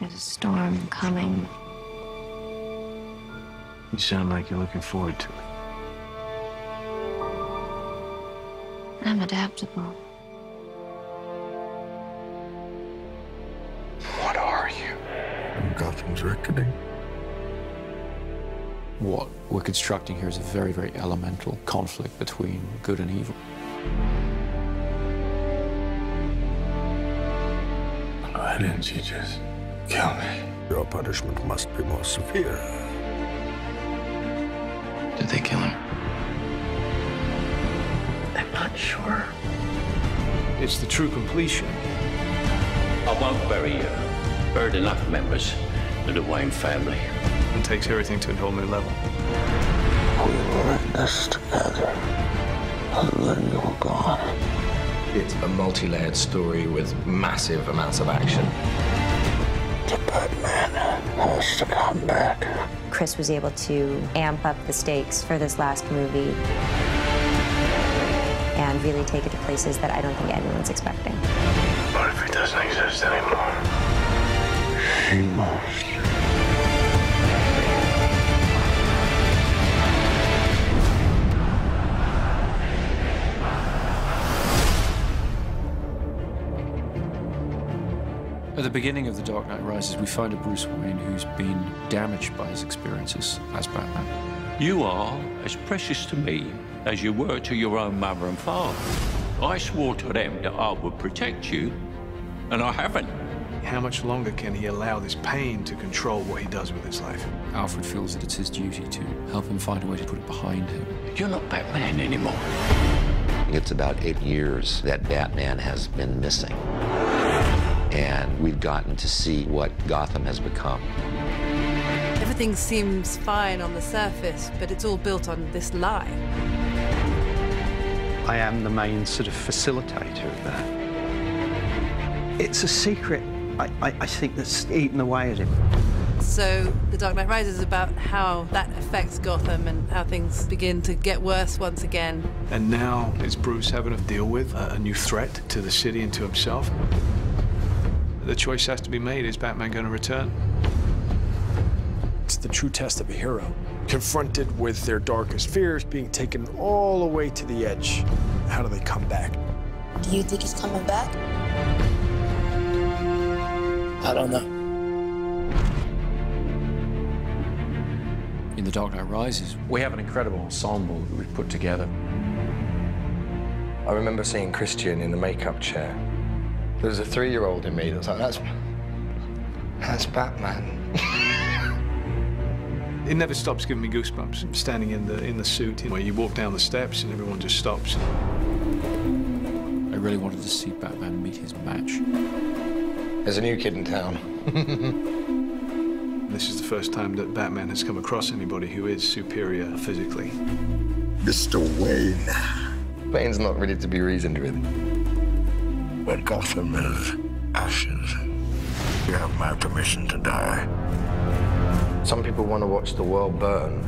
There's a storm coming. You sound like you're looking forward to it. I'm adaptable. What are you? Gotham's reckoning. What we're constructing here is a very, very elemental conflict between good and evil. Why didn't you just kill me? Your punishment must be more severe. Did they kill him? I'm not sure. It's the true completion. I won't bury you. Buried enough members of the Wayne family. It takes everything to a whole new level. We were in this together. And then you were gone. It's a multi-layered story with massive amounts of action. The Batman has to come back. Chris was able to amp up the stakes for this last movie and really take it to places that I don't think anyone's expecting. What if he doesn't exist anymore? She must. At the beginning of The Dark Knight Rises, we find a Bruce Wayne who's been damaged by his experiences as Batman. You are as precious to me as you were to your own mother and father. I swore to them that I would protect you, and I haven't. How much longer can he allow this pain to control what he does with his life? Alfred feels that it's his duty to help him find a way to put it behind him. You're not Batman anymore. It's about 8 years that Batman has been missing. And we've gotten to see what Gotham has become. Everything seems fine on the surface, but it's all built on this lie. I am the main sort of facilitator of that. It's a secret, I think, that's eaten away at him. So The Dark Knight Rises is about how that affects Gotham and how things begin to get worse once again. And now it's Bruce having to deal with a new threat to the city and to himself. The choice has to be made. Is Batman going to return? It's the true test of a hero. Confronted with their darkest fears, being taken all the way to the edge. How do they come back? Do you think he's coming back? I don't know. In The Dark Knight Rises, we have an incredible ensemble that we've put together. I remember seeing Christian in the makeup chair. There was a 3-year-old in me that was like, that's Batman. It never stops giving me goosebumps. Standing in the suit, where you walk down the steps and everyone just stops. I really wanted to see Batman meet his match. There's a new kid in town. This is the first time that Batman has come across anybody who is superior physically. Mr. Wayne. Bane's not ready to be reasoned with. When Gotham is ashes, you have my permission to die. Some people want to watch the world burn,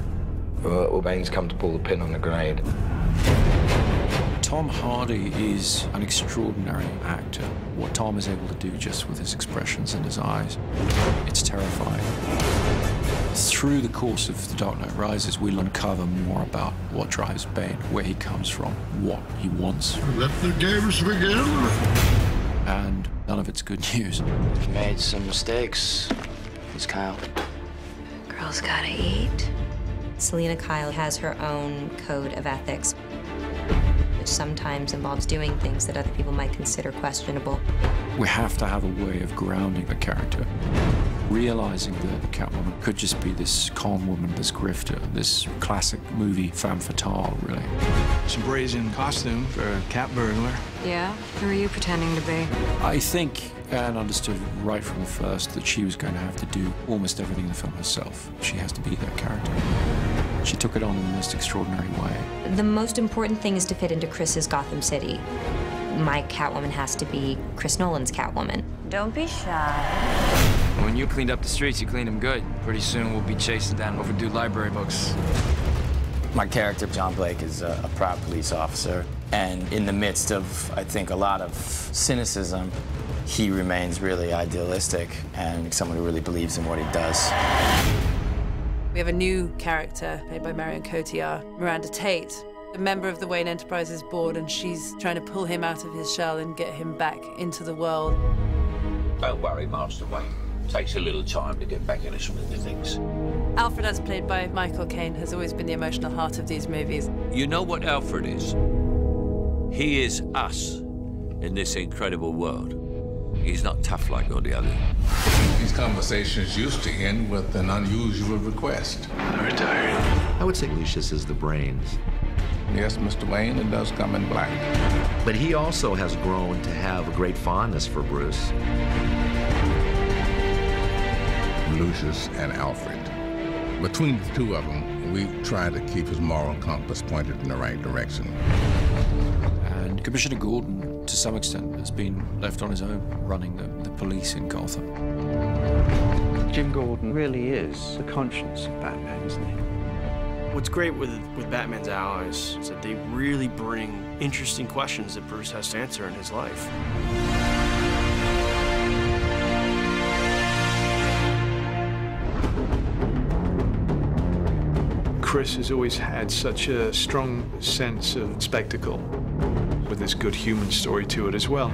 or Bane's come to pull the pin on the grenade. Tom Hardy is an extraordinary actor. What Tom is able to do just with his expressions and his eyes, it's terrifying. Through the course of The Dark Knight Rises, we'll uncover more about what drives Bane, where he comes from, what he wants. Let the games begin. And none of it's good news. He made some mistakes. Who's Kyle? Girls gotta eat. Selina Kyle has her own code of ethics, which sometimes involves doing things that other people might consider questionable. We have to have a way of grounding the character, realizing that Catwoman could just be this calm woman, this grifter, this classic movie femme fatale, really. Some brazen costume for a cat burglar. Yeah? Who are you pretending to be? I think Anne understood right from the first that she was going to have to do almost everything in the film herself. She has to be that character. She took it on in the most extraordinary way. The most important thing is to fit into Chris's Gotham City. My Catwoman has to be Chris Nolan's Catwoman. Don't be shy. When you cleaned up the streets, you cleaned them good. Pretty soon we'll be chasing down overdue library books. My character, John Blake, is a proud police officer. And in the midst of, I think, a lot of cynicism, he remains really idealistic and someone who really believes in what he does. We have a new character played by Marion Cotillard, Miranda Tate, a member of the Wayne Enterprises board, and she's trying to pull him out of his shell and get him back into the world. Don't worry, Master Wayne. Takes a little time to get back in the swing of things. Alfred, as played by Michael Caine, has always been the emotional heart of these movies. You know what Alfred is? He is us in this incredible world. He's not tough like all the others. These conversations used to end with an unusual request. I'm retired. I would say Lucius is the brains. Yes, Mr. Wayne, it does come in black. But he also has grown to have a great fondness for Bruce. Lucius and Alfred. Between the two of them, we try to keep his moral compass pointed in the right direction. And Commissioner Gordon, to some extent, has been left on his own running the police in Gotham. Jim Gordon really is the conscience of Batman, isn't he? What's great with Batman's allies is that they really bring interesting questions that Bruce has to answer in his life. Chris has always had such a strong sense of spectacle, with this good human story to it as well.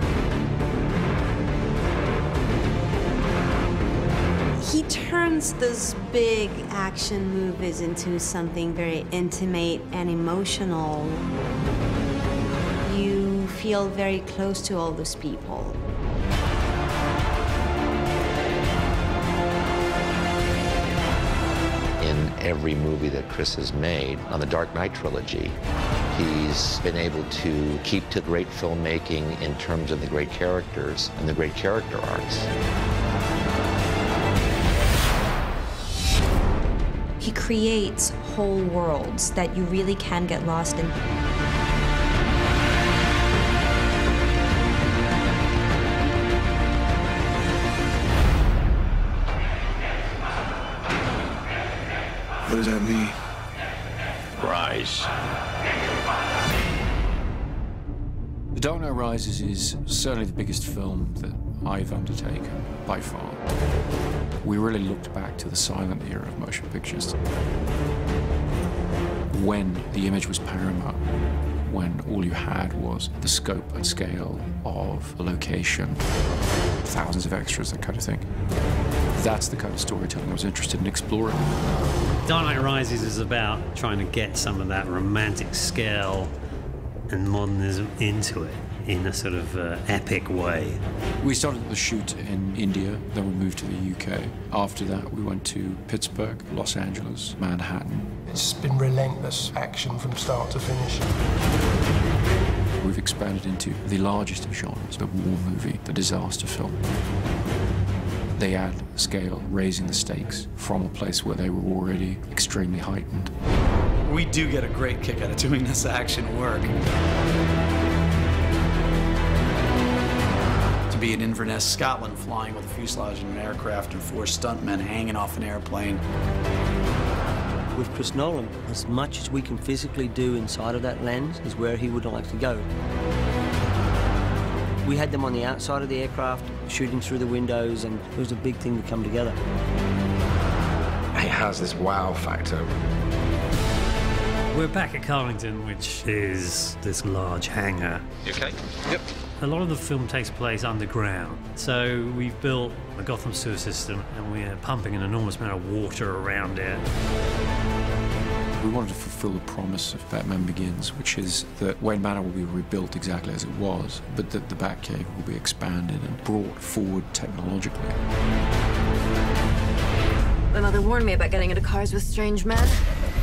He turns those big action movies into something very intimate and emotional. You feel very close to all those people. In every movie that Chris has made on the Dark Knight trilogy, he's been able to keep to great filmmaking in terms of the great characters and the great character arcs. He creates whole worlds that you really can get lost in. What does that mean? Rise. The Dark Knight Rises is certainly the biggest film that I've undertaken, by far. We really looked back to the silent era of motion pictures, when the image was paramount, when all you had was the scope and scale of a location, thousands of extras, that kind of thing. That's the kind of storytelling I was interested in exploring. Dark Knight Rises is about trying to get some of that romantic scale and modernism into it in a sort of epic way. We started the shoot in India, then we moved to the UK. After that, we went to Pittsburgh, Los Angeles, Manhattan. It's been relentless action from start to finish. We've expanded into the largest of genres, the war movie, the disaster film. They add scale, raising the stakes from a place where they were already extremely heightened. We do get a great kick out of doing this action work. To be in Inverness, Scotland, flying with a fuselage in an aircraft and 4 stuntmen hanging off an airplane. With Chris Nolan, as much as we can physically do inside of that lens is where he would like to go. We had them on the outside of the aircraft, shooting through the windows, and it was a big thing to come together. It has this wow factor. We're back at Carlington, which is this large hangar. You okay? Yep. A lot of the film takes place underground, so we've built a Gotham sewer system and we're pumping an enormous amount of water around it. We wanted to fulfill the promise of Batman Begins, which is that Wayne Manor will be rebuilt exactly as it was, but that the Batcave will be expanded and brought forward technologically. My mother warned me about getting into cars with strange men.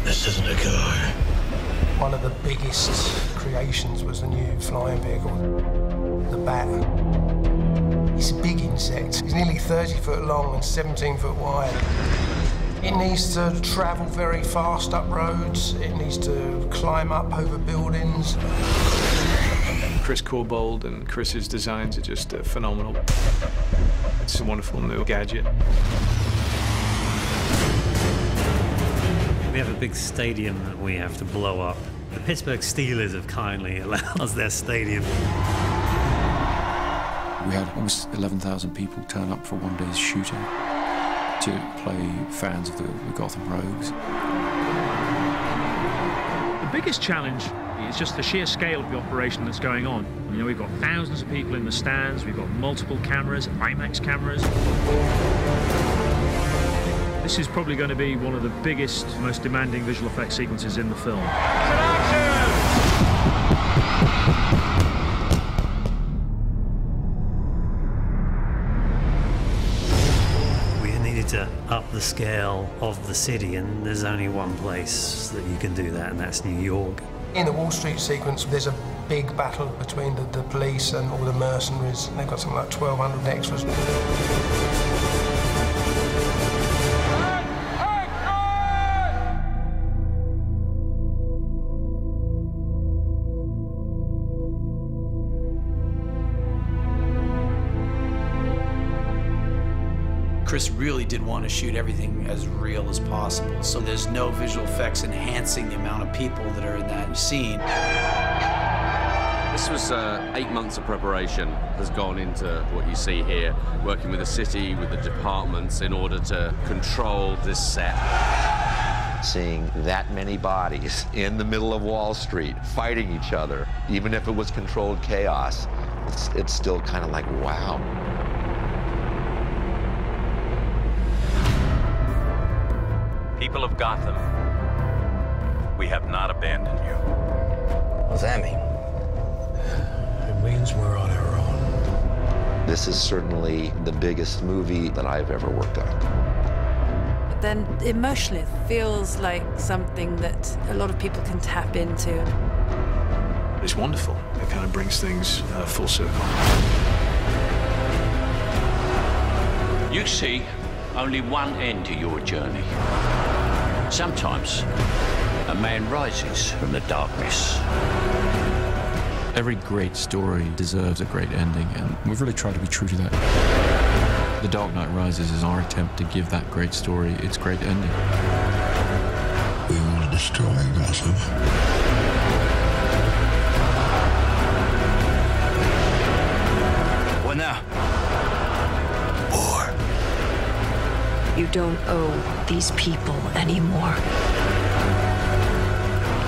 This isn't a car. One of the biggest creations was the new flying vehicle, the Bat. It's a big insect. It's nearly 30 foot long and 17 foot wide. It needs to travel very fast up roads. It needs to climb up over buildings. Chris Corbould and Chris's designs are just phenomenal. It's a wonderful new gadget. We have a big stadium that we have to blow up. The Pittsburgh Steelers have kindly allowed us their stadium. We had almost 11,000 people turn up for one day's shooting to play fans of the Gotham Rogues. The biggest challenge is just the sheer scale of the operation that's going on. You know, we've got thousands of people in the stands, we've got multiple cameras, IMAX cameras. This is probably going to be one of the biggest, most demanding visual effects sequences in the film. We needed to up the scale of the city, and there's only one place that you can do that, and that's New York. In the Wall Street sequence, there's a big battle between the police and all the mercenaries. They've got something like 1,200 extras. Chris really did want to shoot everything as real as possible, so there's no visual effects enhancing the amount of people that are in that scene. This was 8 months of preparation has gone into what you see here, working with the city, with the departments in order to control this set. Seeing that many bodies in the middle of Wall Street fighting each other, even if it was controlled chaos, it's still kind of like, wow. People of Gotham, we have not abandoned you. What does that mean? It means we're on our own. This is certainly the biggest movie that I've ever worked on. But then emotionally, it feels like something that a lot of people can tap into. It's wonderful. It kind of brings things full circle. You see only one end to your journey. Sometimes a man rises from the darkness. Every great story deserves a great ending, and we've really tried to be true to that. The Dark Knight Rises is our attempt to give that great story its great ending. We will destroy Gotham. What now? War. You don't owe these people anymore.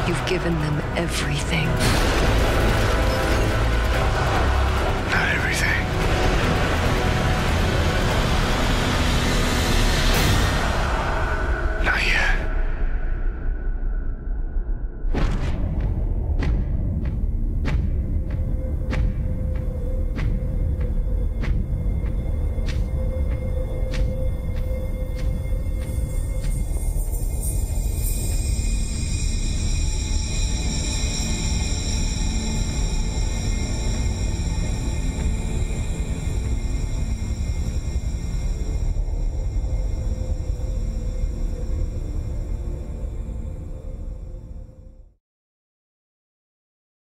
You've given them everything.